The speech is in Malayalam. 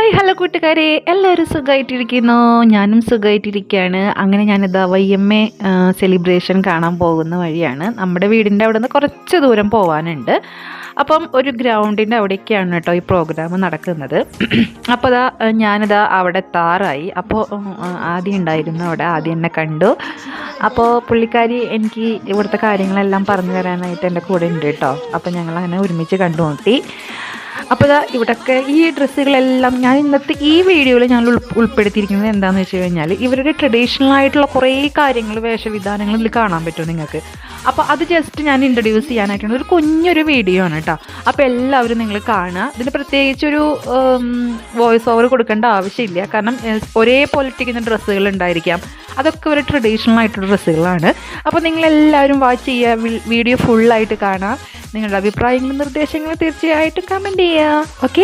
ഹായ് ഹലോ കൂട്ടുകാരെ, എല്ലാവരും സുഖമായിട്ടിരിക്കുന്നു. ഞാനും സുഖമായിട്ടിരിക്കുകയാണ്. അങ്ങനെ ഞാനിതാ വയ്യമ്മ സെലിബ്രേഷൻ കാണാൻ പോകുന്ന വഴിയാണ്. നമ്മുടെ വീടിൻ്റെ അവിടെ നിന്ന് കുറച്ച് ദൂരം പോകാനുണ്ട്. അപ്പം ഒരു ഗ്രൗണ്ടിൻ്റെ അവിടേക്കാണ് കേട്ടോ ഈ പ്രോഗ്രാം നടക്കുന്നത്. അപ്പോൾ ഞാനിതാ അവിടെ എത്താറായി. അപ്പോൾ ആദ്യം ഉണ്ടായിരുന്നു അവിടെ, ആദ്യം എന്നെ കണ്ടു. അപ്പോൾ പുള്ളിക്കാരി എനിക്ക് ഇവിടുത്തെ കാര്യങ്ങളെല്ലാം പറഞ്ഞു തരാനായിട്ട് എൻ്റെ കൂടെ ഉണ്ട് കേട്ടോ. അപ്പോൾ ഞങ്ങളങ്ങനെ ഒരുമിച്ച് കണ്ടുമുട്ടി. അപ്പോൾ ഇവിടെയൊക്കെ ഈ ഡ്രസ്സുകളെല്ലാം ഞാൻ ഇന്നത്തെ ഈ വീഡിയോയിൽ ഞാൻ ഉൾപ്പെടുത്തിയിരിക്കുന്നത് എന്താണെന്ന് വെച്ച് കഴിഞ്ഞാൽ ഇവരുടെ ട്രഡീഷണൽ ആയിട്ടുള്ള കുറേ കാര്യങ്ങൾ, വേഷവിധാനങ്ങൾ ഇതിൽ കാണാൻ പറ്റും നിങ്ങൾക്ക്. അപ്പോൾ അത് ജസ്റ്റ് ഞാൻ ഇൻട്രൊഡ്യൂസ് ചെയ്യാനായിട്ടാണ്, ഒരു കുഞ്ഞൊരു വീഡിയോ ആണ് കേട്ടോ. അപ്പോൾ എല്ലാവരും നിങ്ങൾ കാണുക. ഇതിന് പ്രത്യേകിച്ചൊരു വോയിസ് ഓവർ കൊടുക്കേണ്ട ആവശ്യമില്ല, കാരണം ഒരേ പോലെ ഇട്ടിരിക്കുന്ന ഡ്രസ്സുകൾ ഉണ്ടായിരിക്കാം. അതൊക്കെ ഒരു ട്രഡീഷണൽ ആയിട്ടുള്ള ഡ്രസ്സുകളാണ്. അപ്പോൾ നിങ്ങളെല്ലാവരും വാച്ച് ചെയ്യുക, വീഡിയോ ഫുള്ളായിട്ട് കാണാം. നിങ്ങളുടെ അഭിപ്രായങ്ങളും നിർദ്ദേശങ്ങളും തീർച്ചയായിട്ടും കമൻറ്റ് ചെയ്യുക. ഓക്കെ.